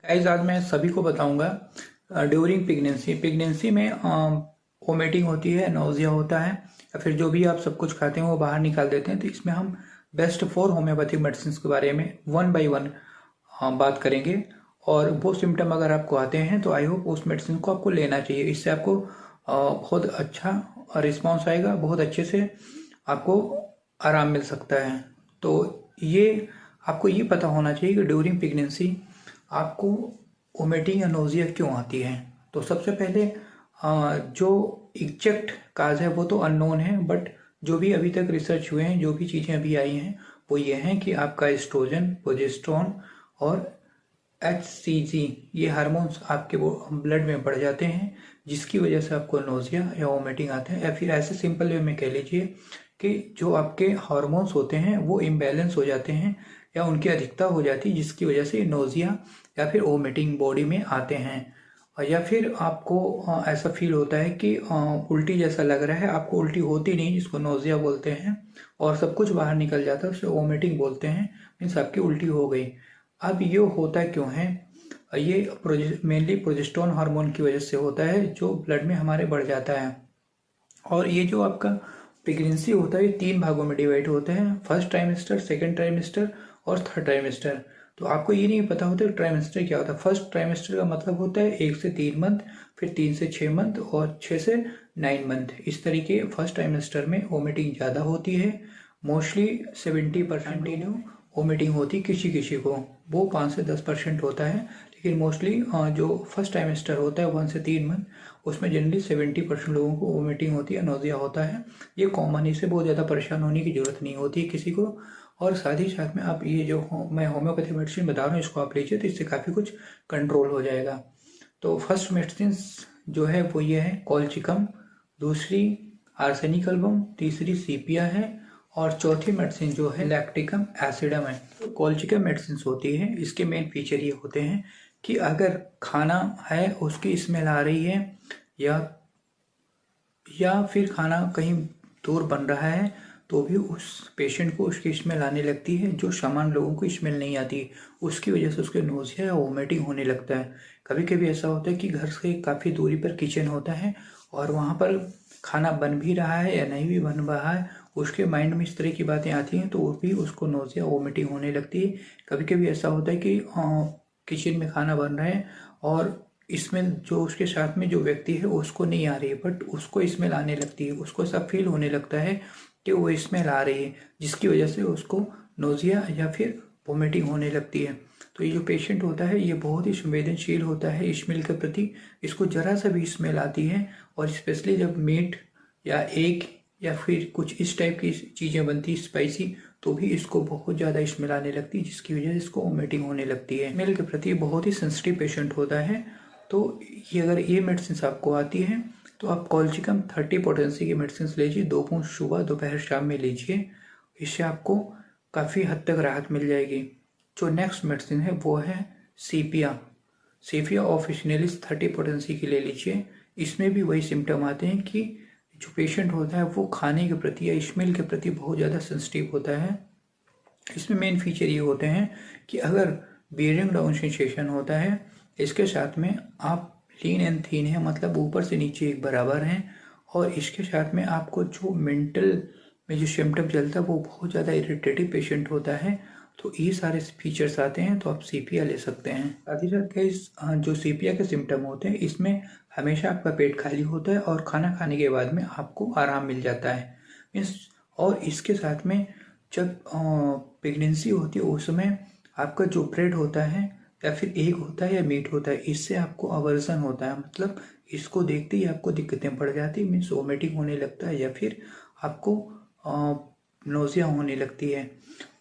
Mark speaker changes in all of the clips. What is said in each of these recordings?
Speaker 1: Guys आज मैं सभी को बताऊंगा ड्यूरिंग प्रेगनेंसी में वोमिटिंग होती है, नौजिया होता है या फिर जो भी आप सब कुछ खाते हैं वो बाहर निकाल देते हैं। तो इसमें हम बेस्ट 4 होम्योपैथिक मेडिसिन के बारे में वन बाय वन बात करेंगे। और वो सिम्टम अगर आपको आते हैं तो आई होप उस मेडिसिन को आपको लेना चाहिए। इससे आपको बहुत अच्छा रिस्पॉन्स आएगा, बहुत अच्छे से आपको आराम मिल सकता है। तो ये आपको ये पता होना चाहिए कि ड्यूरिंग प्रेगनेंसी आपको वोमिटिंग या नोजिया क्यों आती है। तो सबसे पहले जो एग्जैक्ट काज है वो तो अननोन है, बट जो भी अभी तक रिसर्च हुए हैं, जो भी चीज़ें अभी आई हैं वो ये हैं कि आपका एस्ट्रोजन, प्रोजेस्टेरोन और HCG ये हार्मोन्स आपके वो ब्लड में बढ़ जाते हैं, जिसकी वजह से आपको नोजिया या वोमिटिंग आते हैं। या फिर ऐसे सिंपल वे में कह लीजिए कि जो आपके हार्मोन्स होते हैं वो इम्बैलेंस हो जाते हैं या उनकी अधिकता हो जाती है, जिसकी वजह से नोजिया या फिर वोमिटिंग बॉडी में आते हैं। या फिर आपको ऐसा फील होता है कि उल्टी जैसा लग रहा है, आपको उल्टी होती नहीं जिसको नोजिया बोलते हैं, और सब कुछ बाहर निकल जाता है, उसे वोमिटिंग बोलते हैं। मीन्स आपकी उल्टी हो गई। अब ये होता क्यों है? ये मेनली प्रोजेस्टेरोन हार्मोन की वजह से होता है, जो ब्लड में हमारे बढ़ जाता है। और ये जो आपका प्रेगनेंसी होता है ये 3 भागों में डिवाइड होता है, फर्स्ट ट्राइमेस्टर, सेकेंड ट्राइमेस्टर और थर्ड ट्राइमेस्टर। तो आपको ये नहीं पता होता कि ट्राइमेस्टर क्या होता है। फर्स्ट ट्राइमेस्टर का मतलब होता है 1 से 3 मंथ, फिर 3 से 6 मंथ और 6 से 9 मंथ। इस तरीके फर्स्ट ट्राइमेस्टर में वोमिटिंग ज़्यादा होती है। मोस्टली 70% वोमिटिंग होती किसी किसी को, वो 5 से 10% होता है। लेकिन मोस्टली जो फर्स्ट ट्राइमेस्टर होता है 1 से 3 मंथ, उसमें जनरली 70% लोगों को वोमिटिंग होती है, नोजिया होता है। ये कॉमन, इससे बहुत ज़्यादा परेशान होने की ज़रूरत नहीं होती किसी को। और साथ ही साथ में आप ये जो मैं होम्योपैथी मेडिसिन बता रहा हूँ इसको आप लीजिए, तो इससे काफ़ी कुछ कंट्रोल हो जाएगा। तो फर्स्ट मेडिसिन जो है वो ये है कॉलचिकम, दूसरी आर्सेनिक एल्बम, तीसरी सीपिया है और चौथी मेडिसिन जो है लैक्टिकम एसिडम है। तो कॉलचिकम मेडिसिन होती है, इसके मेन फीचर ये होते हैं कि अगर खाना है उसकी स्मेल आ रही है या फिर खाना कहीं दूर बन रहा है तो भी उस पेशेंट को उसकी स्मेल आने लगती है, जो सामान्य लोगों को स्मेल नहीं आती। उसकी वजह से उसके नोजिया या वोमिटिंग होने लगता है। कभी कभी ऐसा होता है कि घर से काफ़ी दूरी पर किचन होता है और वहाँ पर खाना बन भी रहा है या नहीं भी बन रहा है, उसके माइंड में इस तरह की बातें आती हैं तो वो भी उसको नोजिया वोमिटिंग होने लगती है। कभी कभी ऐसा होता है कि किचन में खाना बन रहा है और स्मेल जो उसके साथ में जो व्यक्ति है उसको नहीं आ रही है, बट उसको स्मेल आने लगती है। उसको ऐसा फील होने लगता है कि वो स्मेल आ रही है, जिसकी वजह से उसको नोजिया या फिर वोमिटिंग होने लगती है। तो ये जो पेशेंट होता है ये बहुत ही संवेदनशील होता है स्मेल के प्रति। इसको ज़रा सा भी स्मेल आती है, और स्पेशली जब मीट या एग या फिर कुछ इस टाइप की चीज़ें बनती स्पाइसी, तो भी इसको बहुत ज़्यादा स्मेल आने लगती है, जिसकी वजह से इसको वोमिटिंग होने लगती है। स्मेल के प्रति बहुत ही सेंसिटिव पेशेंट होता है। तो ये अगर ये मेडिसिन आपको आती है तो आप कॉलचिकम 30 पोटेंसी की मेडिसिन लीजिए, 2 बूंद सुबह दोपहर शाम में लीजिए। इससे आपको काफ़ी हद तक राहत मिल जाएगी। जो नेक्स्ट मेडिसिन है वो है सीपिया। सीपिया ऑफिशियलिस 30 पोटेंसी की ले लीजिए। इसमें भी वही सिम्टम आते हैं कि जो पेशेंट होता है वो खाने के प्रति या स्मेल के प्रति बहुत ज़्यादा सेंसिटिव होता है। इसमें मेन फीचर ये होते हैं कि अगर बियरिंग डाउन सेंसेशन होता है, इसके साथ में आप लीन एंड थीन है, मतलब ऊपर से नीचे एक बराबर हैं, और इसके साथ में आपको जो मेंटल में जो सिम्टम चलता है वो बहुत ज़्यादा इरिटेटिव पेशेंट होता है, तो ये सारे फीचर्स आते हैं तो आप सीपिया ले सकते हैं। साथ ही साथ जो सीपिया के सिम्टम होते हैं इसमें हमेशा आपका पेट खाली होता है और खाना खाने के बाद में आपको आराम मिल जाता है। और इसके साथ में जब प्रेगनेंसी होती है उस समय आपका जो ब्रेड होता है या फिर एग होता है या मीट होता है, इससे आपको अवर्जन होता है, मतलब इसको देखते ही आपको दिक्कतें पड़ जाती, मीन्स वोमिटिंग होने लगता है या फिर आपको नोजिया होने लगती है।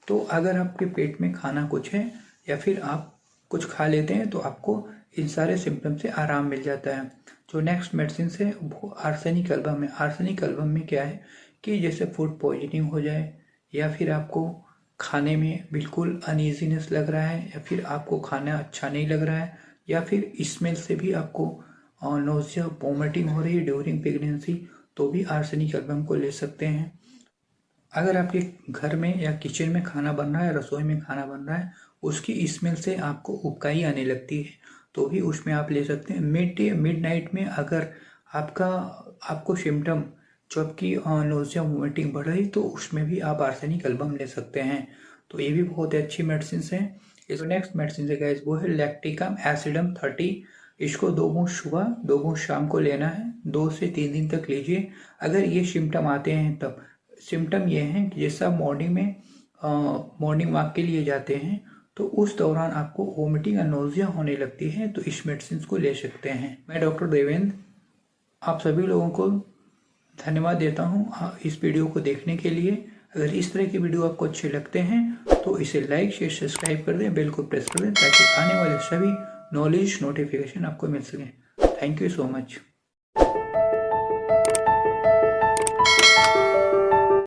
Speaker 1: तो अगर आपके पेट में खाना कुछ है या फिर आप कुछ खा लेते हैं तो आपको इन सारे सिम्टम से आराम मिल जाता है। जो नेक्स्ट मेडिसिन है वो आर्सेनिक एल्बम है। आर्सेनिक एल्बम में क्या है कि जैसे फूड पॉइजनिंग हो जाए या फिर आपको खाने में बिल्कुल अनईजीनेस लग रहा है या फिर आपको खाना अच्छा नहीं लग रहा है या फिर स्मेल से भी आपको नोजिया वोमिटिंग हो रही है ड्यूरिंग प्रेगनेंसी, तो भी आर्सेनिक एल्बम को ले सकते हैं। अगर आपके घर में या किचन में खाना बन रहा है, रसोई में खाना बन रहा है उसकी स्मेल से आपको उबकाई आने लगती है तो भी उसमें आप ले सकते हैं। मिड नाइट में अगर आपको सिम्टम जो आपकी नोज़िया वोमिटिंग बढ़ रही तो उसमें भी आप आर्सेनिक एल्बम ले सकते हैं। तो ये भी बहुत अच्छी मेडिसिन है। इसको नेक्स्ट मेडिसिन है गाइस, वो है लैक्टिकम एसिडम 30। इसको 2 बूंद सुबह 2 बूंद शाम को लेना है, 2 से 3 दिन तक लीजिए। अगर ये सिम्टम आते हैं तब सिम्टम ये हैं कि जैसा मॉर्निंग वॉक के लिए जाते हैं तो उस दौरान आपको वोमिटिंग या नोज़िया होने लगती है तो इस मेडिसिन को ले सकते हैं। मैं डॉक्टर देवेंद्र आप सभी लोगों को धन्यवाद देता हूँ इस वीडियो को देखने के लिए। अगर इस तरह के वीडियो आपको अच्छे लगते हैं तो इसे लाइक शेयर सब्सक्राइब कर दें, बेल को प्रेस कर दें ताकि आने वाले सभी नॉलेज नोटिफिकेशन आपको मिल सकें। Thank you so much.